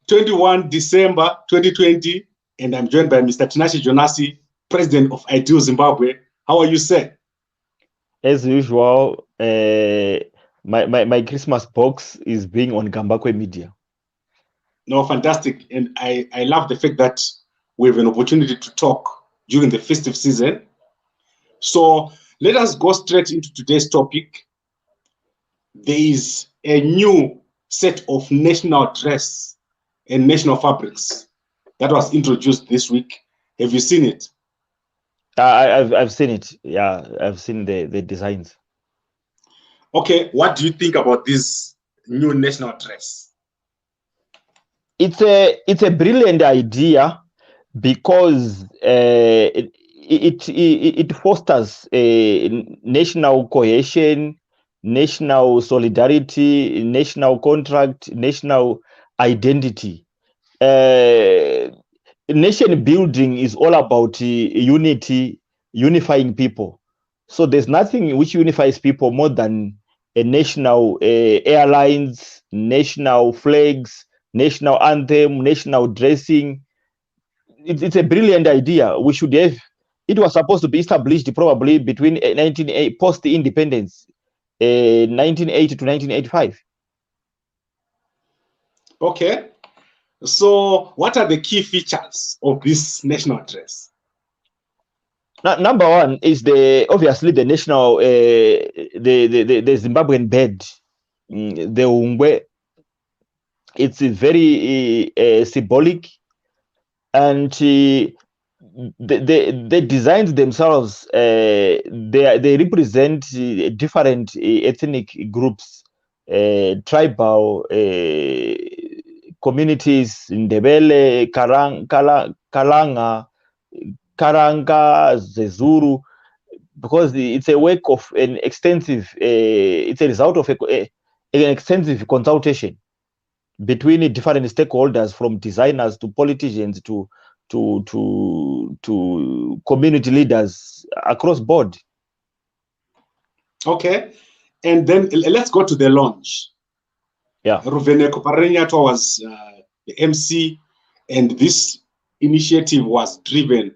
21 December 2020, and I'm joined by Mr. Tinashe Jonas, President of Ideal Zimbabwe. How are you, sir? As usual, my Christmas box is being on Gambakwe Media. No, fantastic. And I love the fact that we have an opportunity to talk during the festive season. So let us go straight into today's topic. There is a new set of national dress and national fabrics that was introduced this week. Have you seen it? I've seen it. Yeah, I've seen the designs. Okay, what do you think about this new national dress? It's a brilliant idea because it fosters national cohesion, national solidarity, national contract, national identity. Nation building is all about unity, unifying people. So there's nothing which unifies people more than a national airlines, national flags, national anthem, national dressing. It's a brilliant idea. We should have. It was supposed to be established probably between 1980 post-independence, 1980 to 1985. Okay. So, what are the key features of this national dress? Number one is obviously the national the Zimbabwean bird, the ungwe. It's very symbolic, and the designs themselves they represent different ethnic groups, tribal communities, Ndebele, Kalanga, Karanga, Zezuru, because it's a work of an extensive, it's a result of an extensive consultation between different stakeholders, from designers to politicians to community leaders across board. Okay, and then let's go to the launch. Yeah, Ruveneko Parenyato was the MC, and this initiative was driven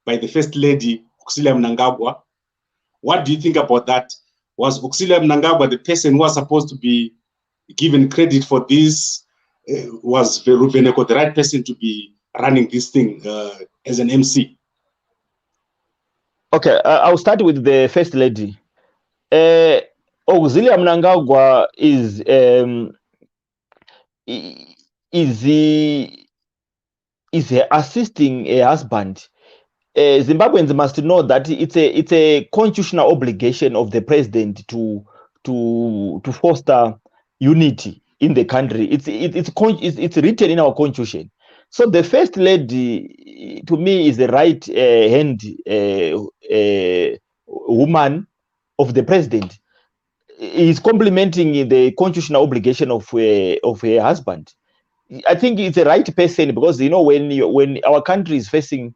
by the First Lady, Auxilia Mnangagwa. What do you think about that? Was Auxilia Mnangagwa the person who was supposed to be given credit for this? Was Ruveneko the right person to be running this thing as an MC? Okay, I'll start with the First Lady. Auxilia Mnangagwa is assisting a husband. Zimbabweans must know that it's a constitutional obligation of the president to foster unity in the country. It's written in our constitution. So the First Lady, to me, is the right hand woman of the president. Is complementing the constitutional obligation of her husband. I think it's the right person, because when our country is facing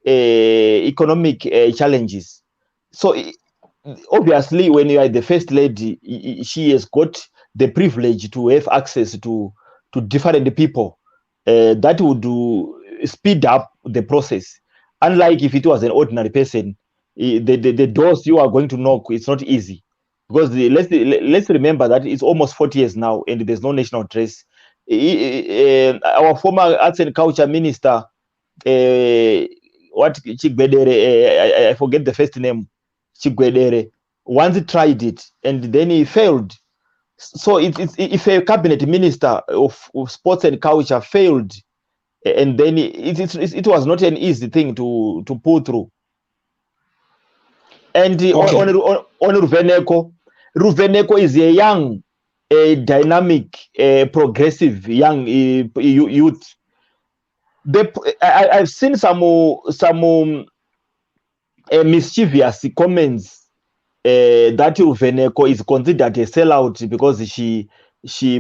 economic challenges, so obviously when you are the First Lady, she has got the privilege to have access to different people that would speed up the process. Unlike if it was an ordinary person, the doors you are going to knock, it's not easy, because let's remember that it's almost 40 years now and there's no national dress. Our former arts and culture minister, Chigbedere, I forget the first name, Chigbedere, once tried it and then he failed. So if a cabinet minister of sports and culture failed, and then it was not an easy thing to pull through. And okay. on Ruveneko is a young, dynamic, progressive young youth. I've seen some mischievous comments that Ruveneko is considered a sellout because she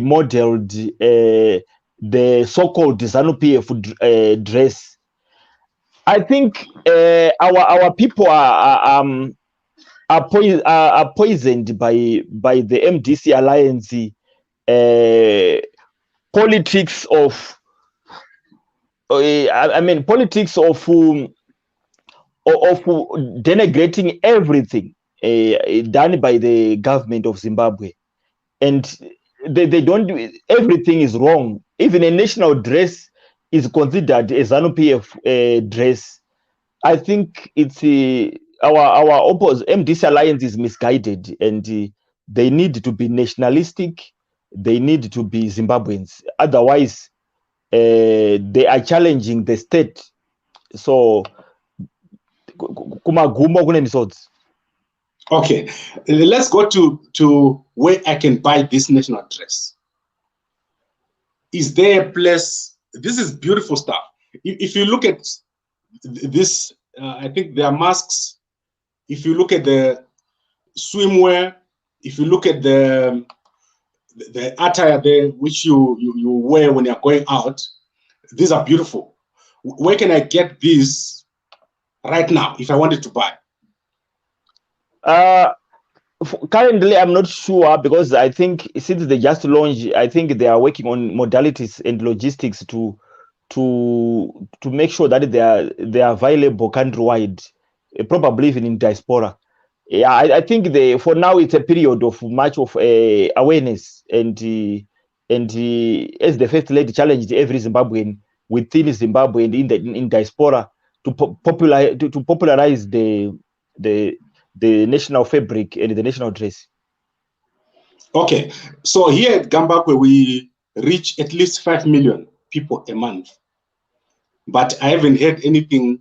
modeled the so-called ZANU-PF dress. I think our people are poisoned by the MDC alliance politics of I mean, politics of denigrating everything done by the government of Zimbabwe, and they don't do everything is wrong. Even a national dress is considered a ZANU-PF dress. I think it's our MDC alliance is misguided, and they need to be nationalistic. They need to be Zimbabweans. Otherwise, they are challenging the state. So, kumagumbo kune misodzi. Okay, let's go to where I can buy this national dress. Is there a place? This is beautiful stuff. If you look at this, I think there are masks. If you look at the swimwear, if you look at the attire there, which you wear when you're going out, these are beautiful. Where can I get these right now if I wanted to buy? Currently, I'm not sure, because I think since they just launched, I think they are working on modalities and logistics to make sure that they are available countrywide, probably even in diaspora. Yeah, I think for now it's a period of much of awareness, and as the first lady challenged every Zimbabwean within Zimbabwe and in diaspora to popularize the national fabric and the national dress. Okay, so here at Gambakwe we reach at least 5 million people a month, but I haven't heard anything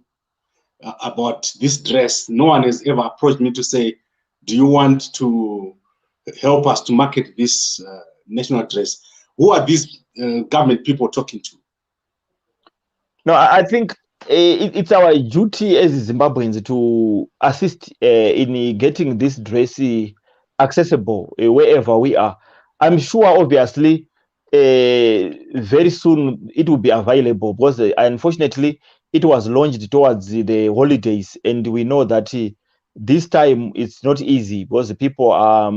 about this dress. No one has ever approached me to say, do you want to help us to market this national dress? Who are these government people talking to? No, I think it's our duty as Zimbabweans to assist in getting this dress accessible wherever we are. I'm sure, obviously, very soon it will be available, because unfortunately it was launched towards the holidays, and we know that this time it's not easy because people are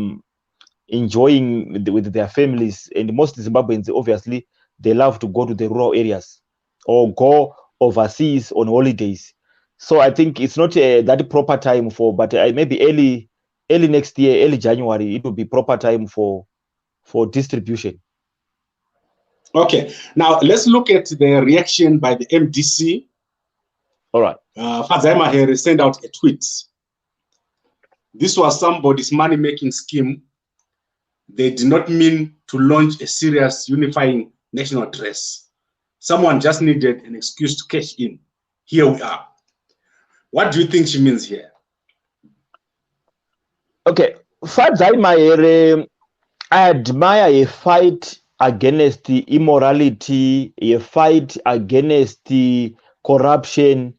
enjoying with their families, and most Zimbabweans, obviously, they love to go to the rural areas or go overseas on holidays. So I think it's not that proper time but maybe early next year, early January, it will be proper time for distribution. Okay, now let's look at the reaction by the MDC. All right. Fadzai here sent out a tweet. This was somebody's money-making scheme. They did not mean to launch a serious unifying national dress. Someone just needed an excuse to cash in. Here we are. What do you think she means here? Okay, Fadzai, I admire a fight against the immorality, a fight against the corruption,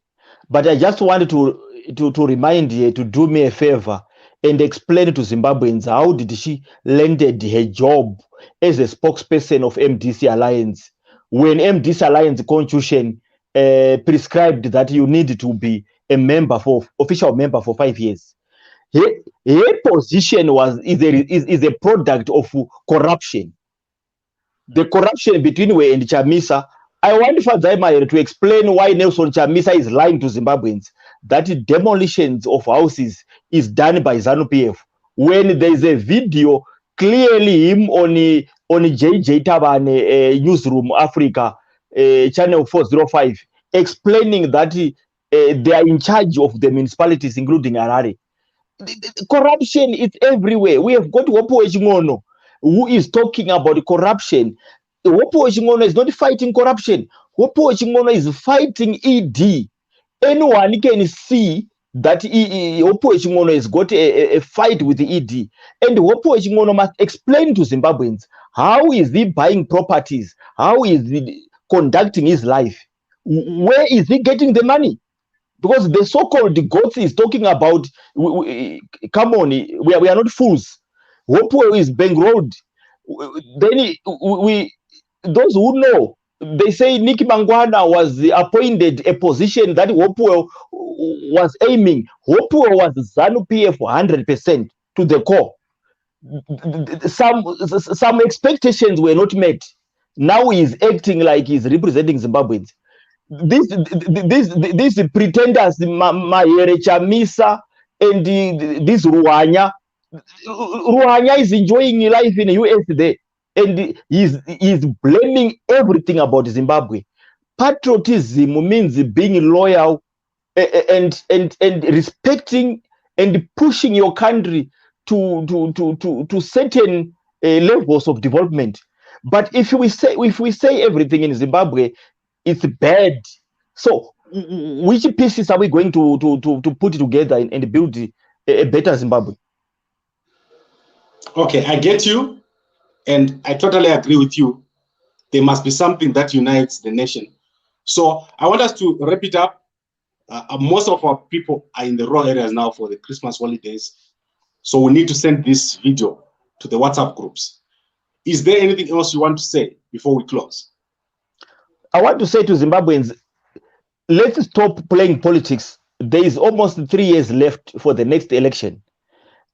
but I just wanted to remind you to do me a favor and explain to Zimbabweans how did she landed her job as a spokesperson of MDC Alliance when MDC Alliance constitution prescribed that you need to be a member official member for 5 years. Her position is a product of corruption. The corruption between Way and Chamisa. I want Fadzai to explain why Nelson Chamisa is lying to Zimbabweans that demolitions of houses is done by ZANU-PF, when there is a video clearly him on JJ Tabane Newsroom Africa channel 405 explaining that they are in charge of the municipalities, including Harare. Corruption is everywhere. We have got Wopo Echingono, who is talking about corruption. Wopo Echingono is not fighting corruption. Wopo Echingono is fighting ED. Anyone can see that Wopo Echingono has got a fight with the ED. And Wopo Echingono must explain to Zimbabweans how is he buying properties? How is he conducting his life? Where is he getting the money? Because the so-called Gotsi is talking about, come on, we are not fools. Wopo is bankrolled. Then those who know, they say Nicky Mangwana was appointed a position that Wopo was aiming. Wopo was ZANU-PF 100% to the core. Some expectations were not met. Now he is acting like he's representing Zimbabweans. these pretenders, Mahere Chamisa and this Ruhanya. Ruhanya is enjoying life in the US today, and he's blaming everything about Zimbabwe. Patriotism means being loyal and respecting and pushing your country to certain levels of development. But if we say everything in Zimbabwe, it's bad. So which pieces are we going to put together and build a better Zimbabwe? Okay, I get you, and I totally agree with you. There must be something that unites the nation. So I want us to wrap it up. Most of our people are in the rural areas now for the Christmas holidays. So we need to send this video to the WhatsApp groups. Is there anything else you want to say before we close? I want to say to Zimbabweans, let's stop playing politics. There is almost 3 years left for the next election.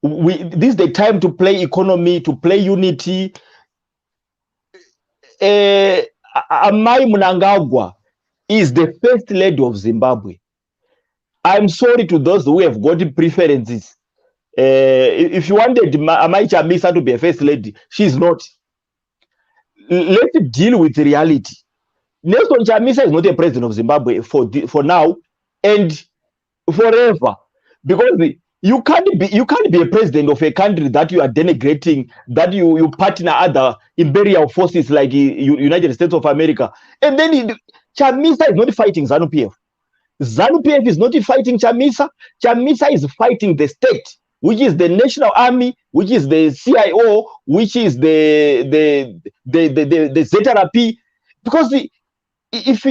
This is the time to play economy, to play unity. Amai Mnangagwa is the first lady of Zimbabwe. I'm sorry to those who have got preferences. If you wanted Amai Chamisa to be a first lady, she's not. Let's deal with reality. Nelson Chamisa is not a president of Zimbabwe for now and forever, because you can't be a president of a country that you are denigrating, that you partner other imperial forces like United States of America, and then Chamisa is not fighting ZANU-PF. ZANU-PF is not fighting Chamisa. Chamisa is fighting the state, which is the National Army, which is the CIO, which is the ZRP, because if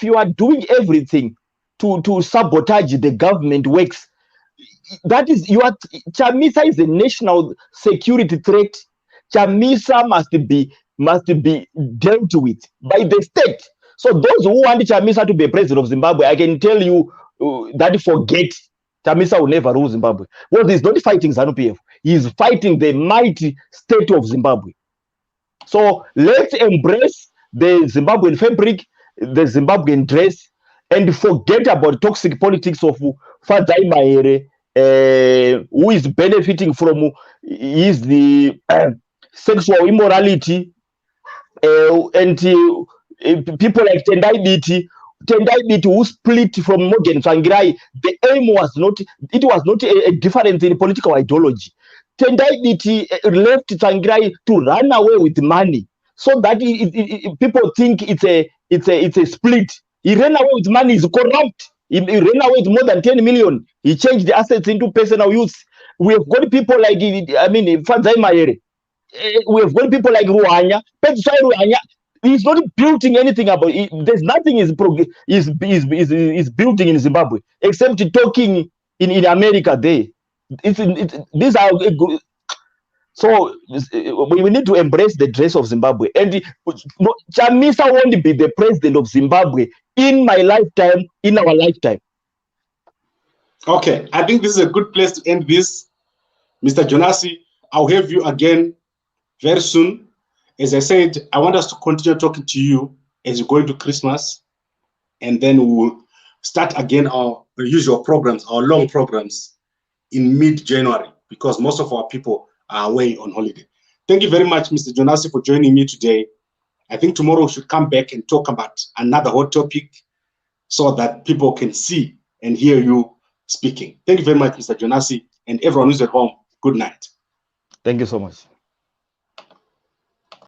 you are doing everything to sabotage the government works, that is Chamisa is a national security threat. Chamisa must be dealt with by the state. So those who want Chamisa to be president of Zimbabwe, I can tell you that forget. Chamisa will never rule Zimbabwe, because he's not fighting ZANU-PF. He's fighting the mighty state of Zimbabwe. So let's embrace the Zimbabwean fabric, the Zimbabwean dress, and forget about toxic politics of Fadzai Mahere, who is benefiting from the sexual immorality, and people like Tendai Biti, who split from Morgan Tsvangirai. The aim was not a difference in political ideology. Tendai Biti left Tsvangirai to run away with money, so that people think it's a split. He ran away with money. He's corrupt. He ran away with more than 10 million. He changed the assets into personal use. We have got people like Fadzai Mahere. We have got people like Ruhanya. Ruhanya. He's not building anything about it. There's nothing is building in Zimbabwe except talking in America. These are so we need to embrace the dress of Zimbabwe. And Chamisa won't be the president of Zimbabwe in my lifetime, in our lifetime. Okay, I think this is a good place to end this. Mr. Jonas, I'll have you again very soon. As I said, I want us to continue talking to you as you go into Christmas, and then we'll start again our usual programs, our long programs in mid-January, because most of our people are away on holiday. Thank you very much, Mr. Jonas, for joining me today. I think tomorrow we should come back and talk about another hot topic so that people can see and hear you speaking. Thank you very much, Mr. Jonas, and everyone who's at home. Good night. Thank you so much.